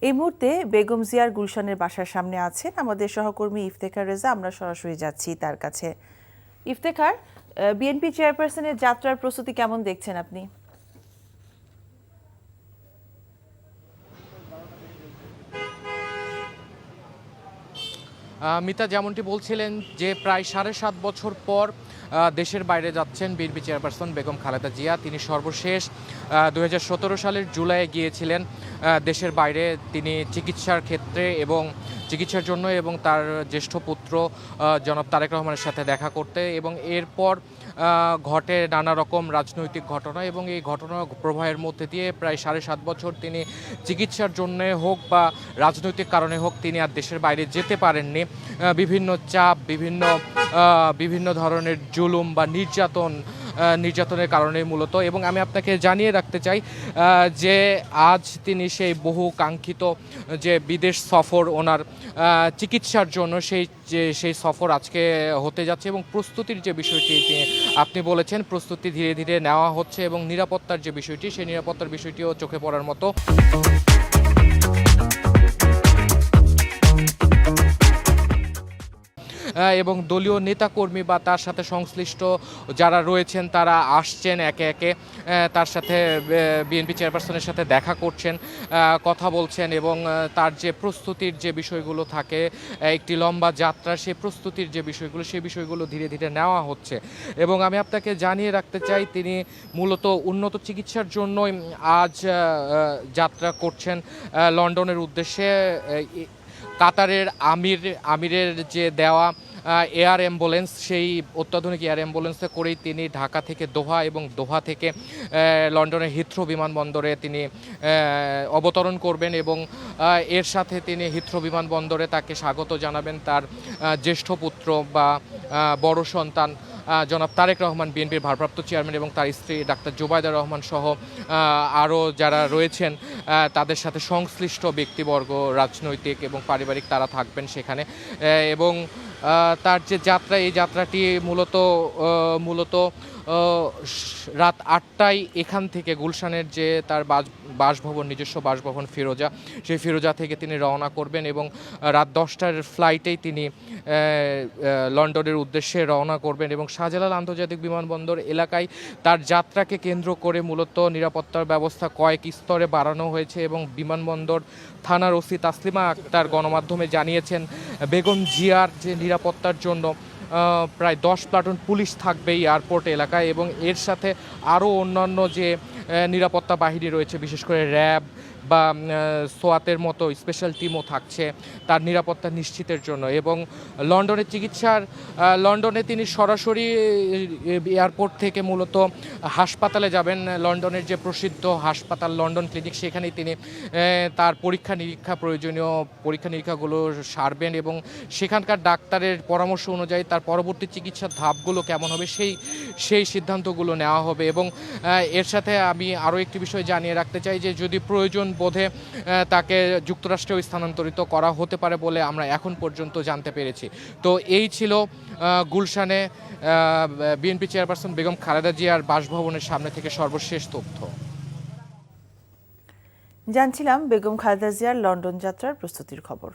এই মুহূর্তে বেগম জিয়ার গুলশানের বাসার সামনে আছেন আমাদের সহকর্মী ইফতেখার রেজা। আমরা সরাসরি যাচ্ছি তার কাছে। ইফতেখার, বিএনপি চেয়ারপারসনের যাত্রার প্রস্তুতি কেমন দেখছেন আপনি? মিতা যেমনটি বলছিলেন যে প্রায় ৭.৫ বছর পর দেশের বাইরে যাচ্ছেন বিএনপি চেয়ারপারসন বেগম খালেদা জিয়া। তিনি সর্বশেষ ২০১৭ সালের জুলাইয়ে গিয়েছিলেন দেশের বাইরে। তিনি চিকিৎসার ক্ষেত্রে এবং চিকিৎসার জন্য এবং তার জ্যেষ্ঠ পুত্র জনাব তারেক রহমানের সাথে দেখা করতে, এবং এরপর ঘটে নানা রকম রাজনৈতিক ঘটনা, এবং এই ঘটনা প্রবাহের মধ্যে দিয়ে প্রায় ৭.৫ বছর তিনি চিকিৎসার জন্য হোক বা রাজনৈতিক কারণে হোক তিনি আর দেশের বাইরে যেতে পারেননি। বিভিন্ন চাপ, বিভিন্ন ধরনের জুলুম বা নির্যাতনের কারণে মূলত। এবং আমি আপনাকে জানিয়ে রাখতে চাই যে আজ তিনি সেই বহু কাঙ্ক্ষিত যে বিদেশ সফর ওনার চিকিৎসার জন্য সেই সফর আজকে হতে যাচ্ছে, এবং প্রস্তুতির যে বিষয়টি আপনি বলেছেন প্রস্তুতি ধীরে ধীরে নেওয়া হচ্ছে, এবং নিরাপত্তার যে বিষয়টি সেই নিরাপত্তার বিষয়টিও চোখে পড়ার মতো। এবং দলীয় নেতাকর্মী বা তার সাথে সংশ্লিষ্ট যারা রয়েছেন তারা আসছেন একে একে, তার সাথে বিএনপি চেয়ারপারসনের সাথে দেখা করছেন, কথা বলছেন, এবং তার যে প্রস্তুতির যে বিষয়গুলো থাকে একটি লম্বা যাত্রা, সেই প্রস্তুতির যে বিষয়গুলো সেই বিষয়গুলো ধীরে ধীরে নেওয়া হচ্ছে। এবং আমি আপনাকে জানিয়ে রাখতে চাই তিনি মূলত উন্নত চিকিৎসার জন্যই আজ যাত্রা করছেন লন্ডনের উদ্দেশ্যে। কাতারের আমিরের যে দেওয়া এয়ার অ্যাম্বুলেন্স, সেই অত্যাধুনিক এয়ার অ্যাম্বুলেন্সে করেই তিনি ঢাকা থেকে দোহা এবং দোহা থেকে লন্ডনের হিথ্রো বিমানবন্দরে তিনি অবতরণ করবেন, এবং এর সাথে তিনি হিথ্রো বিমানবন্দরে তাকে স্বাগত জানাবেন তার জ্যেষ্ঠ পুত্র বা বড় সন্তান জনাব তারেক রহমান, বিএনপির ভারপ্রাপ্ত চেয়ারম্যান, এবং তার স্ত্রী ডাক্তার জুবাইদা রহমান সহ আরও যারা রয়েছেন তাদের সাথে সংশ্লিষ্ট ব্যক্তিবর্গ, রাজনৈতিক এবং পারিবারিক, তারা থাকবেন সেখানে। এবং তার যে যাত্রা, এই যাত্রাটি মূলত রাত ৮টায় এখান থেকে গুলশানের যে তার বাসভবন, নিজস্ব বাসভবন ফিরোজা, সেই ফিরোজা থেকে তিনি রওনা করবেন, এবং রাত 10টার ফ্লাইটেই তিনি লন্ডনের উদ্দেশ্যে রওনা করবেন। এবং শাহজালাল আন্তর্জাতিক বিমানবন্দর এলাকায় তার যাত্রাকে কেন্দ্র করে মূলত নিরাপত্তার ব্যবস্থা কয়েক স্তরে বাড়ানো হয়েছে, এবং বিমানবন্দর থানার ওসি তাসলিমা আক্তার গণমাধ্যমে জানিয়েছেন বেগম জিয়ার যে নিরাপত্তার জন্য প্রায় 10 প্লাটুন পুলিশ থাকবে এয়ারপোর্ট এলাকায়, এবং এর সাথে আরও অন্যান্য যে নিরাপত্তা বাহিনী রয়েছে, বিশেষ করে র্যাব বা সোয়াতের মতো স্পেশাল টিমও থাকছে তার নিরাপত্তা নিশ্চিতের জন্য। এবং লন্ডনে তিনি সরাসরি এয়ারপোর্ট থেকে মূলত হাসপাতালে যাবেন। লন্ডনের যে প্রসিদ্ধ হাসপাতাল লন্ডন ক্লিনিক, সেখানেই তিনি তার প্রয়োজনীয় পরীক্ষা নিরীক্ষাগুলো সারবেন, এবং সেখানকার ডাক্তারের পরামর্শ অনুযায়ী তার পরবর্তী চিকিৎসার ধাপগুলো কেমন হবে সেই সিদ্ধান্তগুলো নেওয়া হবে। এবং এর সাথে আমি আরও একটি বিষয় জানিয়ে রাখতে চাই যে যদি প্রয়োজন বোধে তাকে যুক্তরাষ্ট্রেও স্থানান্তরিত করা হতে পারে বলে আমরা এখন পর্যন্ত জানতে পেরেছি। তো এই ছিল গুলশানে বিএনপি চেয়ারপারসন বেগম খালেদা জিয়ার বাসভবনের সামনে থেকে সর্বশেষ তথ্য। জানছিলাম বেগম খালেদা জিয়ার লন্ডন যাত্রার প্রস্তুতির খবর।